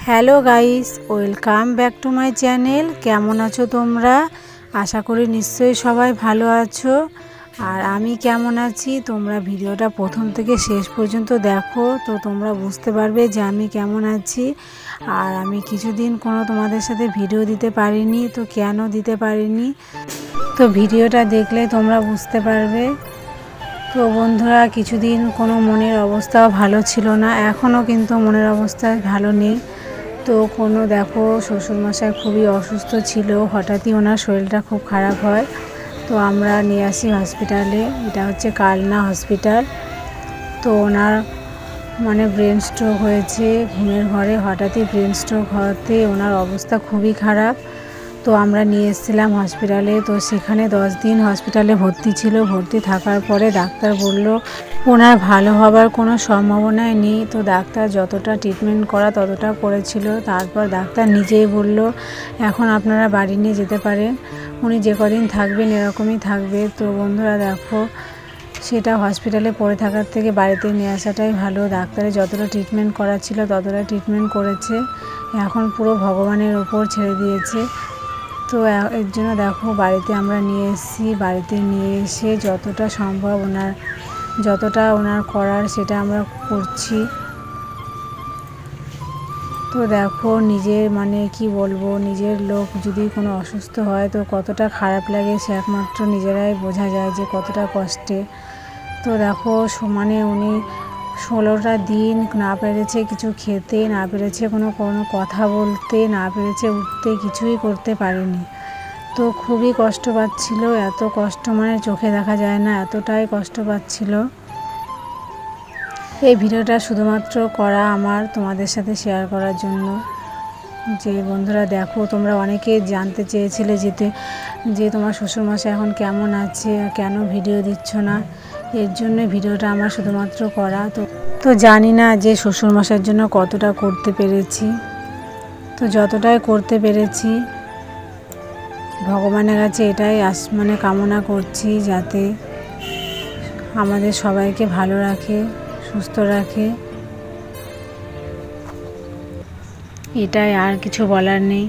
Hello guys, welcome back to my channel. কেমন আছো তোমরা? আশা করি নিশ্চয়ই সবাই ভালো আছো। আর আমি কেমন আছি তোমরা ভিডিওটা প্রথম থেকে শেষ পর্যন্ত দেখো, তো তোমরা বুঝতে পারবে যে আমি কেমন আছি। আর আমি কিছুদিন তোমাদের সাথে ভিডিও দিতে পারিনি, তো কেন দিতে পারিনি তো ভিডিওটা দেখলে তোমরা বুঝতে পারবে। তো বন্ধুরা, কিছুদিন মনের অবস্থাও ভালো ছিল না, এখনও কিন্তু মনের অবস্থা ভালো নেই। তো দেখো শ্বশুরমশাই খুবই অসুস্থ ছিল, হঠাৎই ওনার শরীরটা খুব খারাপ হয়। তো আমরা নিয়ে আসি হসপিটালে, এটা হচ্ছে কালনা হসপিটাল। তো ওনার ব্রেন স্ট্রোক হয়েছে, ঘুমের ঘরে হঠাৎই ব্রেন স্ট্রোক হওয়াতে ওনার অবস্থা খুবই খারাপ। তো আমরা নিয়ে এসেছিলাম হসপিটালে। তো সেখানে 10 দিন হসপিটালে ভর্তি ছিল। ভর্তি থাকার পরে ডাক্তার বলল ওনার ভালো হবার কোনো সম্ভাবনাই নেই। তো ডাক্তার যতটা ট্রিটমেন্ট করা ততটা করেছিল। তারপর ডাক্তার নিজেই বলল এখন আপনারা বাড়ি নিয়ে যেতে পারেন, উনি যে কদিন থাকবেন এরকমই থাকবে। তো বন্ধুরা দেখো, সেটা হসপিটালে পড়ে থাকার থেকে বাড়িতে নিয়ে আসাটাই ভালো। ডাক্তারে যতটা ট্রিটমেন্ট করা ছিল ততটা ট্রিটমেন্ট করেছে, এখন পুরো ভগবানের ওপর ছেড়ে দিয়েছে। তো এর জন্য দেখো বাড়িতে আমরা নিয়ে এসেছি। বাড়িতে নিয়ে এসে যতটা সম্ভব ওনার করার সেটা আমরা করছি। তো দেখো নিজের কি বলবো, নিজের লোক যদি কোনো অসুস্থ হয় তো কতটা খারাপ লাগে সে একমাত্র নিজেরাই বোঝা যায় যে কতটা কষ্টে। তো দেখো উনি 16টা দিন না পেরেছে কিছু খেতে, না পেরেছে কোনো কথা বলতে, না পেরেছে উঠতে, কিছুই করতে পারেনি। তো খুবই কষ্ট পাচ্ছিল, এত কষ্ট চোখে দেখা যায় না, এতটাই কষ্ট পাচ্ছিল। এই ভিডিওটা শুধুমাত্র করা আমার তোমাদের সাথে শেয়ার করার জন্য। যে বন্ধুরা দেখো, তোমরা অনেকে জানতে চেয়েছিলে যে তোমার শ্বশুরমশাই এখন কেমন আছে, কেন ভিডিও দিচ্ছ না। এর জন্য ভিডিওটা আমার শুধুমাত্র করা। তো জানি না যে শ্বশুরমশাইয়ের জন্য কতটা করতে পেরেছি। তো যতটাই করতে পেরেছি ভগবানের কাছে এটাই কামনা করছি যাতে আমাদের সবাইকে ভালো রাখে, সুস্থ রাখে, এটাই, আর কিছু বলার নেই।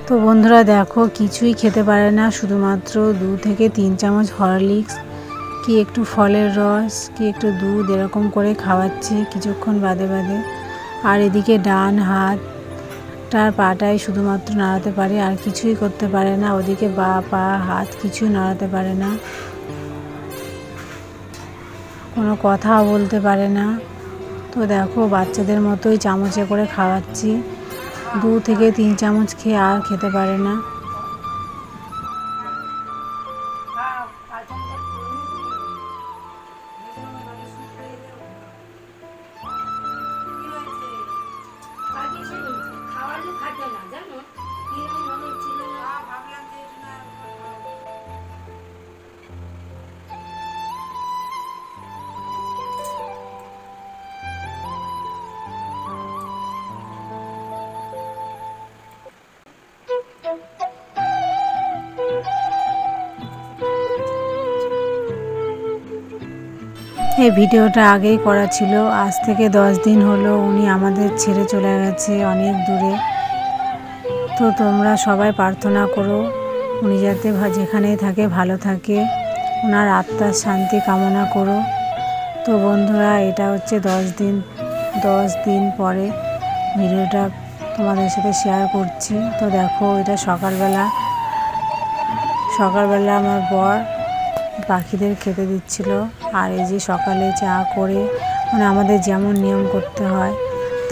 তো বন্ধুরা দেখো, কিছুই খেতে পারে না, শুধুমাত্র 2 থেকে 3 চামচ হরলিক্স, কি একটু ফলের রস, কি একটু দুধ এরকম করে খাওয়াচ্ছি কিছুক্ষণ বাদে বাদে। আর এদিকে ডান হাতটার পাটাই শুধুমাত্র নাড়াতে পারে, আর কিছুই করতে পারে না। ওদিকে পা হাত কিছুই নাড়াতে পারে না, কোনো কথাও বলতে পারে না। তো দেখো বাচ্চাদের মতোই চামচে করে খাওয়াচ্ছি, 2 থেকে 3 চামচ খেয়ে আর খেতে পারে না। এই ভিডিওটা আগেই করা ছিল, আজ থেকে 10 দিন হলো উনি আমাদের ছেড়ে চলে গেছে অনেক দূরে। তো তোমরা সবাই প্রার্থনা করো উনি যাতে যেখানেই থাকে ভালো থাকে, ওনার আত্মার শান্তি কামনা করো। তো বন্ধুরা, এটা হচ্ছে 10 দিন পরে ভিডিওটা তোমাদের সাথে শেয়ার করছি। তো দেখো, এটা সকালবেলা আমার বর পাখিদের খেতে দিচ্ছিল। আর এই যে সকালে চা করে আমাদের যেমন নিয়ম করতে হয়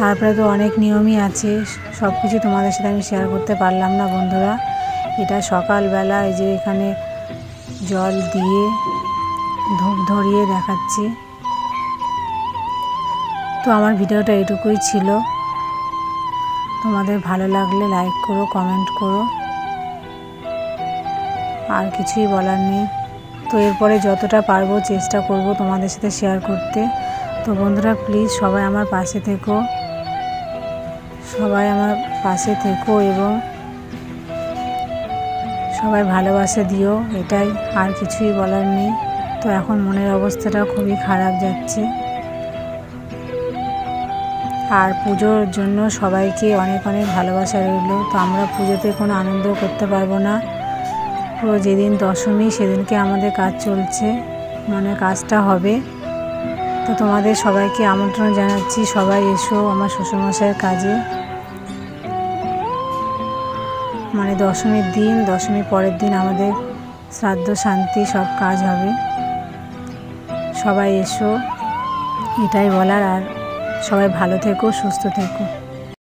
তারপরে তো অনেক নিয়মই আছে, সব কিছু তোমাদের সাথে আমি শেয়ার করতে পারলাম না বন্ধুরা। এটা সকালবেলা এই যে এখানে জল দিয়ে ধূপ ধরিয়ে দেখাচ্ছি। তো আমার ভিডিওটা এটুকুই ছিল। তোমাদের ভালো লাগলে লাইক করো, কমেন্ট করো, আর কিছুই বলার নেই। তো এরপরে যতটা পারবো চেষ্টা করব তোমাদের সাথে শেয়ার করতে। তো বন্ধুরা প্লিজ সবাই আমার পাশে থেকো, সবাই আমার পাশে থেকো এবং সবাই ভালোবাসা দিও, এটাই, আর কিছুই বলার নেই। তো এখন মনের অবস্থাটা খুবই খারাপ যাচ্ছে। আর পুজোর জন্য সবাইকে অনেক অনেক ভালোবাসা রইল। তো আমরা পুজোতে কোনো আনন্দ করতে পারবো না, পুরো যেদিন দশমী সেদিনকে আমাদের কাজ চলছে, মানে কাজটা হবে। তো তোমাদের সবাইকে আমন্ত্রণ জানাচ্ছি, সবাই এসো আমার শ্বশুরমশাইয়ের কাজে, মানে দশমীর দিন, দশমীর পরের দিন আমাদের শ্রাদ্ধ শান্তি সব কাজ হবে। সবাই এসো, এটাই বলার। আর সবাই ভালো থেকো, সুস্থ থেকো।